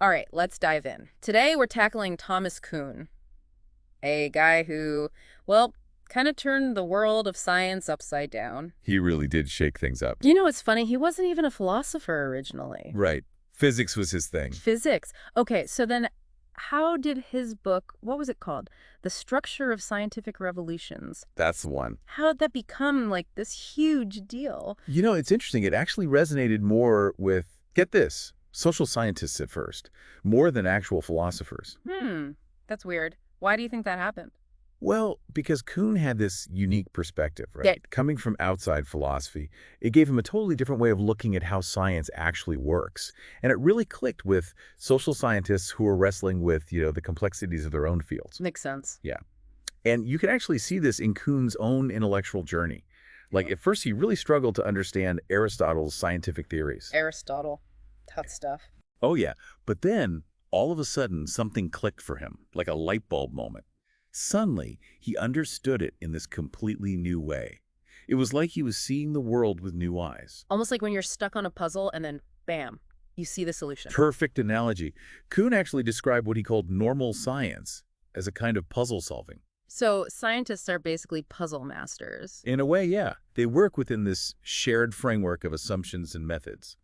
All right, let's dive in. Today we're tackling Thomas Kuhn, a guy who, well, kind of turned the world of science upside down. He really did shake things up. You know, it's funny, he wasn't even a philosopher originally. Right. Physics was his thing. Physics. Okay, so then how did his book, what was it called? The Structure of Scientific Revolutions. That's the one. How did that become like this huge deal? You know, it's interesting. It actually resonated more with, get this, social scientists at first, more than actual philosophers. That's weird. Why do you think that happened? Well, because Kuhn had this unique perspective, right? Yeah. Coming from outside philosophy, it gave him a totally different way of looking at how science actually works. And it really clicked with social scientists who were wrestling with, the complexities of their own fields. Makes sense. Yeah. And you can actually see this in Kuhn's own intellectual journey. Like, at first, he really struggled to understand Aristotle's scientific theories. Aristotle. Tough stuff. Oh, yeah. But then, all of a sudden, something clicked for him, like a light bulb moment. Suddenly, he understood it in this completely new way. It was like he was seeing the world with new eyes. Almost like when you're stuck on a puzzle and then, bam, you see the solution. Perfect analogy. Kuhn actually described what he called normal science as a kind of puzzle solving. So scientists are basically puzzle masters. In a way, yeah. They work within this shared framework of assumptions and methods.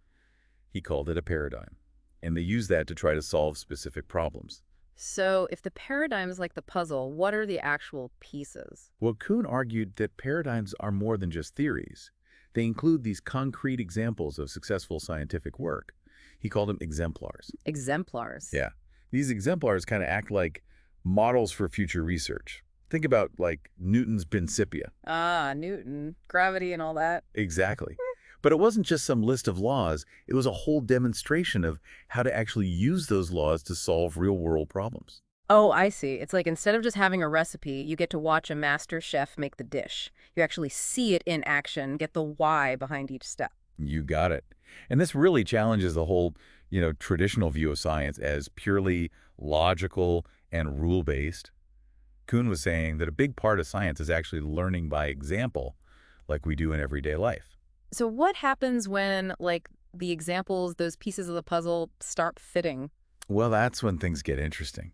He called it a paradigm. And they use that to try to solve specific problems. So if the paradigm is like the puzzle, what are the actual pieces? Well, Kuhn argued that paradigms are more than just theories. They include these concrete examples of successful scientific work. He called them exemplars. Exemplars. Yeah. These exemplars kind of act like models for future research. Think about, like, Newton's Principia. Ah, Newton. Gravity and all that. Exactly. But it wasn't just some list of laws. It was a whole demonstration of how to actually use those laws to solve real-world problems. Oh, I see. It's like instead of just having a recipe, you get to watch a master chef make the dish. You actually see it in action, get the why behind each step. You got it. And this really challenges the whole, traditional view of science as purely logical and rule-based. Kuhn was saying that a big part of science is actually learning by example, like we do in everyday life. So what happens when, like, the examples, those pieces of the puzzle start fitting? Well, that's when things get interesting.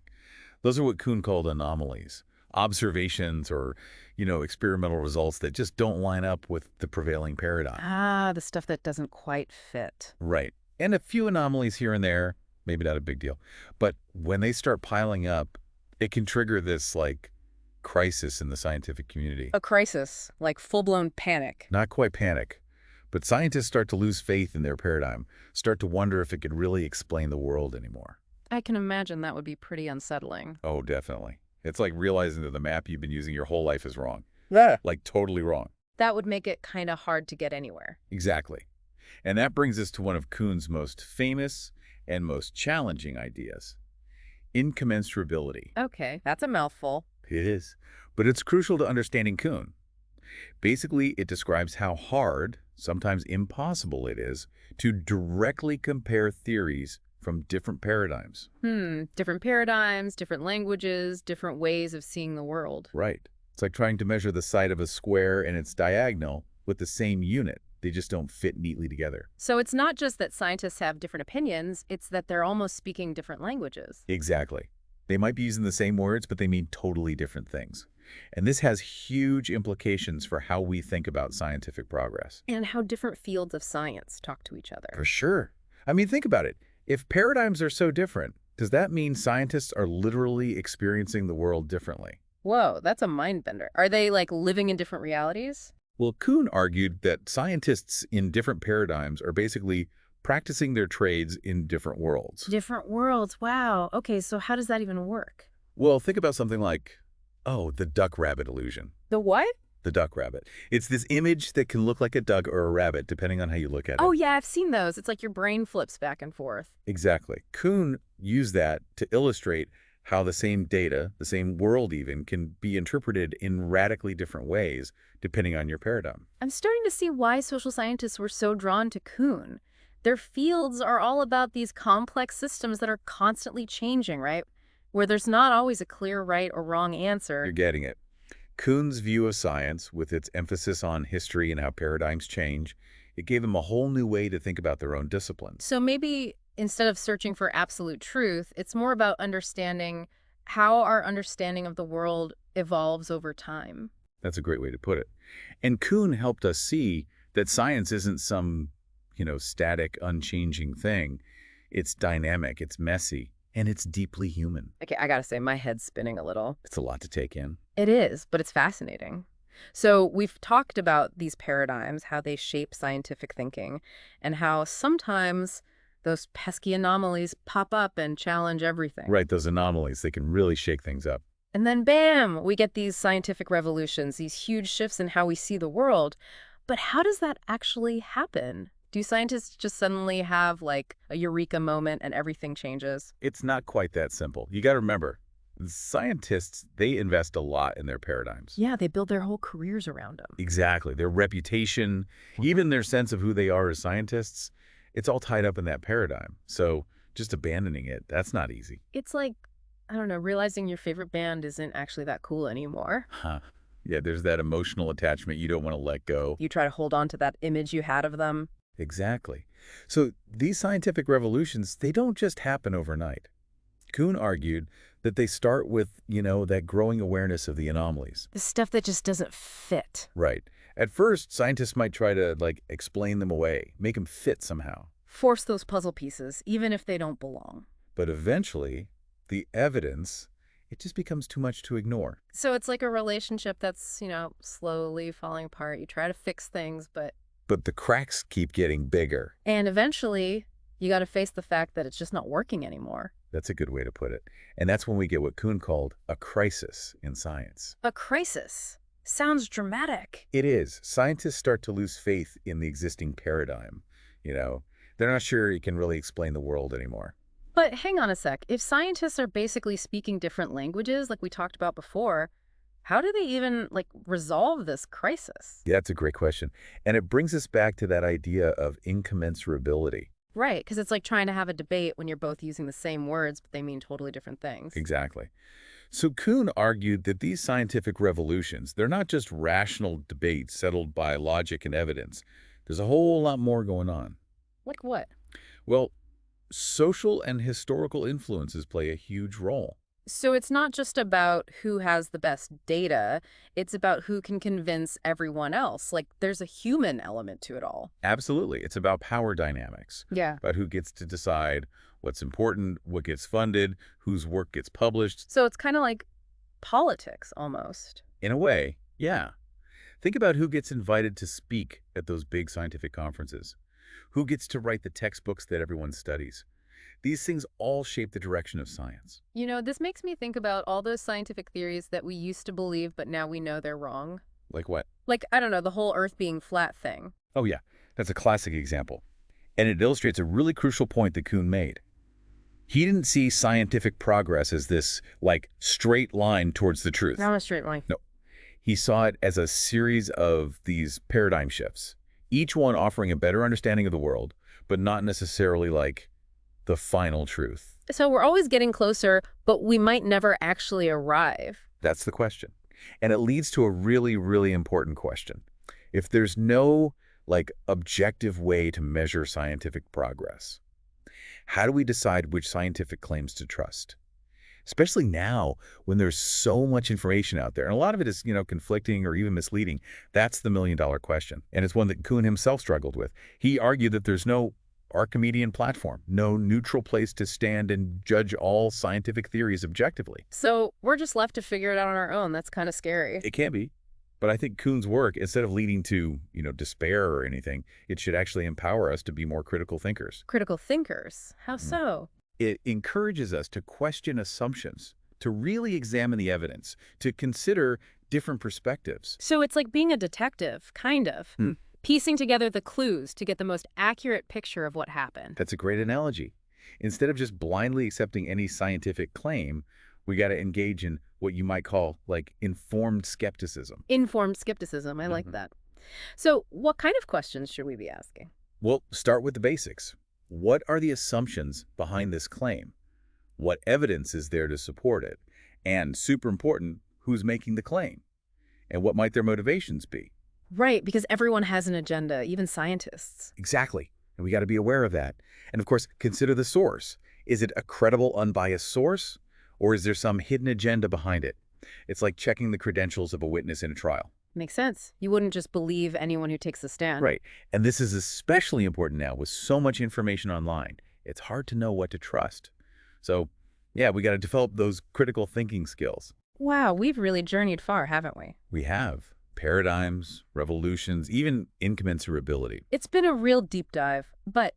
Those are what Kuhn called anomalies, observations or, experimental results that just don't line up with the prevailing paradigm. Ah, the stuff that doesn't quite fit. Right. And a few anomalies here and there, maybe not a big deal. But when they start piling up, it can trigger this, like, crisis in the scientific community. A crisis, like full-blown panic. Not quite panic. But scientists start to lose faith in their paradigm, start to wonder if it could really explain the world anymore. I can imagine that would be pretty unsettling. Oh, definitely. It's like realizing that the map you've been using your whole life is wrong. Yeah. Like totally wrong. That would make it kind of hard to get anywhere. Exactly. And that brings us to one of Kuhn's most famous and most challenging ideas, incommensurability. Okay, that's a mouthful. It is. But it's crucial to understanding Kuhn. Basically, it describes how hard, sometimes impossible it is, to directly compare theories from different paradigms. Different paradigms, different languages, different ways of seeing the world. Right. It's like trying to measure the side of a square and its diagonal with the same unit. They just don't fit neatly together. So it's not just that scientists have different opinions, it's that they're almost speaking different languages. Exactly. They might be using the same words, but they mean totally different things. And this has huge implications for how we think about scientific progress. And how different fields of science talk to each other. For sure. I mean, think about it. If paradigms are so different, does that mean scientists are literally experiencing the world differently? Whoa, that's a mind bender. Are they like living in different realities? Well, Kuhn argued that scientists in different paradigms are basically practicing their trades in different worlds. Different worlds, wow. Okay, so how does that even work? Well, think about something like, the duck-rabbit illusion. The what? The duck rabbit. It's this image that can look like a duck or a rabbit, depending on how you look at it. Oh, yeah, I've seen those. It's like your brain flips back and forth. Exactly. Kuhn used that to illustrate how the same data, the same world even, can be interpreted in radically different ways, depending on your paradigm. I'm starting to see why social scientists were so drawn to Kuhn. Their fields are all about these complex systems that are constantly changing, right? Where there's not always a clear right or wrong answer. You're getting it. Kuhn's view of science, with its emphasis on history and how paradigms change, it gave them a whole new way to think about their own disciplines. So maybe instead of searching for absolute truth, it's more about understanding how our understanding of the world evolves over time. That's a great way to put it. And Kuhn helped us see that science isn't some, static, unchanging thing. It's dynamic, it's messy, and it's deeply human. Okay, I gotta say, my head's spinning a little. It's a lot to take in. It is, but it's fascinating. So we've talked about these paradigms, how they shape scientific thinking, and how sometimes those pesky anomalies pop up and challenge everything. Right, those anomalies, they can really shake things up. And then bam, we get these scientific revolutions, these huge shifts in how we see the world. But how does that actually happen? Do scientists just suddenly have like a eureka moment and everything changes? It's not quite that simple. You got to remember, scientists, they invest a lot in their paradigms. Yeah, they build their whole careers around them. Exactly. Their reputation, even their sense of who they are as scientists, it's all tied up in that paradigm. So just abandoning it, that's not easy. It's like, I don't know, realizing your favorite band isn't actually that cool anymore. Huh. Yeah, there's that emotional attachment you don't want to let go. You try to hold on to that image you had of them. Exactly. So these scientific revolutions, they don't just happen overnight. Kuhn argued that they start with, that growing awareness of the anomalies. The stuff that just doesn't fit. Right. At first, scientists might try to, explain them away, make them fit somehow. Force those puzzle pieces, even if they don't belong. But eventually, the evidence, it just becomes too much to ignore. So it's like a relationship that's, slowly falling apart. You try to fix things, but the cracks keep getting bigger. and eventually, you got to face the fact that it's just not working anymore. That's a good way to put it. And that's when we get what Kuhn called a crisis in science. A crisis. Sounds dramatic. It is. Scientists start to lose faith in the existing paradigm. They're not sure it can really explain the world anymore. But hang on a sec. If scientists are basically speaking different languages, like we talked about before, how do they even, resolve this crisis? Yeah, that's a great question. And it brings us back to that idea of incommensurability. Right, because it's like trying to have a debate when you're both using the same words, but they mean totally different things. Exactly. So Kuhn argued that these scientific revolutions, they're not just rational debates settled by logic and evidence. There's a whole lot more going on. Like what? Well, social and historical influences play a huge role. So it's not just about who has the best data, it's about who can convince everyone else. Like, there's a human element to it all. Absolutely. It's about power dynamics, Yeah. about who gets to decide what's important, what gets funded, whose work gets published. So it's kind of like politics, almost. In a way, yeah. Think about who gets invited to speak at those big scientific conferences. Who gets to write the textbooks that everyone studies? These things all shape the direction of science. This makes me think about all those scientific theories that we used to believe, but now we know they're wrong. Like what? Like, I don't know, the whole Earth being flat thing. Oh yeah, that's a classic example. And it illustrates a really crucial point that Kuhn made. He didn't see scientific progress as this, straight line towards the truth. Not a straight line. No. He saw it as a series of these paradigm shifts, each one offering a better understanding of the world, but not necessarily the final truth. So we're always getting closer, but we might never actually arrive. That's the question. And it leads to a really, really important question. If there's no, objective way to measure scientific progress, how do we decide which scientific claims to trust? Especially now when there's so much information out there. And a lot of it is, conflicting or even misleading. That's the million-dollar question. And it's one that Kuhn himself struggled with. He argued that there's no Archimedean platform, no neutral place to stand and judge all scientific theories objectively. So we're just left to figure it out on our own. That's kind of scary. It can be. But I think Kuhn's work, instead of leading to, despair or anything, it should actually empower us to be more critical thinkers. Critical thinkers? How so? It encourages us to question assumptions, to really examine the evidence, to consider different perspectives. So it's like being a detective, kind of. Piecing together the clues to get the most accurate picture of what happened. That's a great analogy. Instead of just blindly accepting any scientific claim, we got to engage in what you might call, informed skepticism. Informed skepticism. I like that. So what kind of questions should we be asking? Well, start with the basics. What are the assumptions behind this claim? What evidence is there to support it? And super important, who's making the claim? And what might their motivations be? Right, because everyone has an agenda, even scientists. Exactly. And we got to be aware of that. And of course, consider the source. Is it a credible, unbiased source? Or is there some hidden agenda behind it? It's like checking the credentials of a witness in a trial. Makes sense. You wouldn't just believe anyone who takes a stand. Right. And this is especially important now with so much information online. It's hard to know what to trust. So, yeah, we got to develop those critical thinking skills. Wow, we've really journeyed far, haven't we? We have paradigms, revolutions, even incommensurability. It's been a real deep dive. But,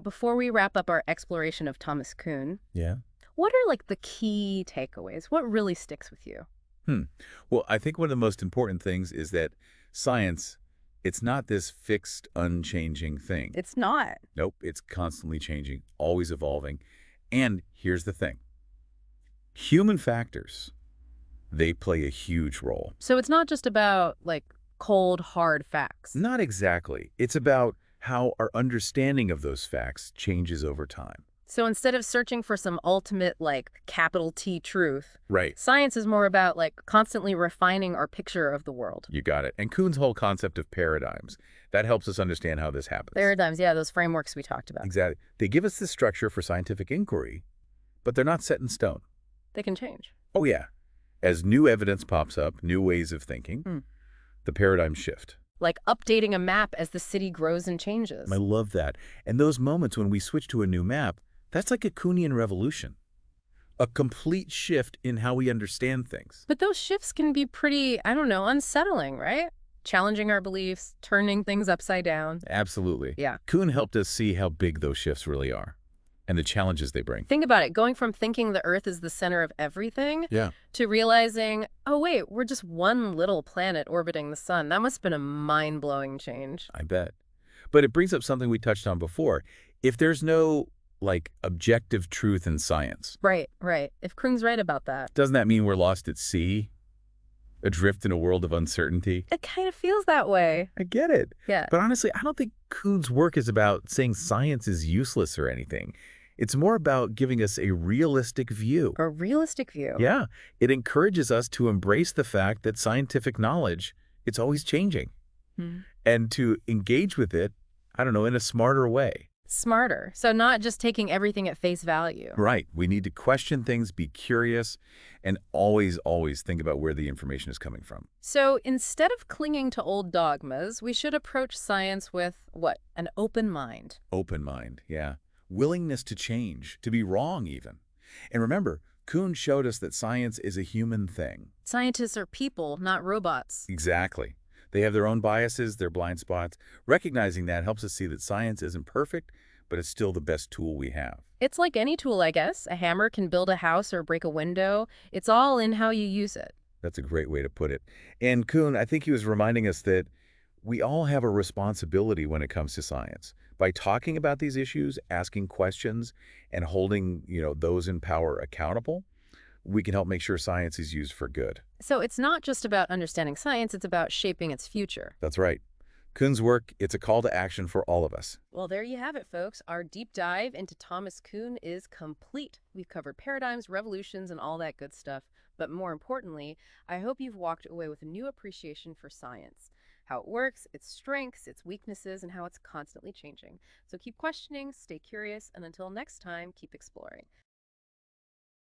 before we wrap up our exploration of Thomas Kuhn, Yeah. what are like the key takeaways? What really sticks with you? Hmm. Well, I think one of the most important things is that science, it's not this fixed, unchanging thing. It's not. Nope, it's constantly changing, always evolving. And here's the thing. Human factors, they play a huge role. So it's not just about like cold, hard facts. Not exactly. It's about how our understanding of those facts changes over time. So instead of searching for some ultimate like capital T truth, Right. science is more about like constantly refining our picture of the world. You got it. And Kuhn's whole concept of paradigms, that helps us understand how this happens. Paradigms, yeah, those frameworks we talked about. Exactly. They give us the structure for scientific inquiry, but they're not set in stone. They can change. Oh, yeah. As new evidence pops up, new ways of thinking, the paradigms shift. Like updating a map as the city grows and changes. I love that. And those moments when we switch to a new map, that's like a Kuhnian revolution. A complete shift in how we understand things. But those shifts can be pretty, I don't know, unsettling, right? Challenging our beliefs, turning things upside down. Absolutely. Yeah. Kuhn helped us see how big those shifts really are and the challenges they bring. Think about it, going from thinking the Earth is the center of everything Yeah. to realizing, oh wait, we're just one little planet orbiting the sun. That must have been a mind-blowing change. I bet. But it brings up something we touched on before. If there's no, objective truth in science, Right. If Krung's right about that. doesn't that mean we're lost at sea? Adrift in a world of uncertainty? It kind of feels that way. I get it. Yeah. But honestly, I don't think Kuhn's work is about saying science is useless or anything. It's more about giving us a realistic view. A realistic view. Yeah. It encourages us to embrace the fact that scientific knowledge, it's always changing. And to engage with it, I don't know, in a smarter way. Smarter. So not just taking everything at face value. Right. We need to question things, be curious, and always, always think about where the information is coming from. So instead of clinging to old dogmas, we should approach science with, what, an open mind. Open mind, yeah. Willingness to change, to be wrong even. And remember, Kuhn showed us that science is a human thing. Scientists are people, not robots. Exactly. They have their own biases, their blind spots. Recognizing that helps us see that science isn't perfect, but it's still the best tool we have. It's like any tool, I guess. A hammer can build a house or break a window. It's all in how you use it. That's a great way to put it. And Kuhn, I think he was reminding us that we all have a responsibility when it comes to science. By talking about these issues, asking questions, and holding, those in power accountable, we can help make sure science is used for good. So it's not just about understanding science, it's about shaping its future. That's right. Kuhn's work, it's a call to action for all of us. Well, there you have it, folks. Our deep dive into Thomas Kuhn is complete. We've covered paradigms, revolutions, and all that good stuff. But more importantly, I hope you've walked away with a new appreciation for science, how it works, its strengths, its weaknesses, and how it's constantly changing. So keep questioning, stay curious, and until next time, keep exploring.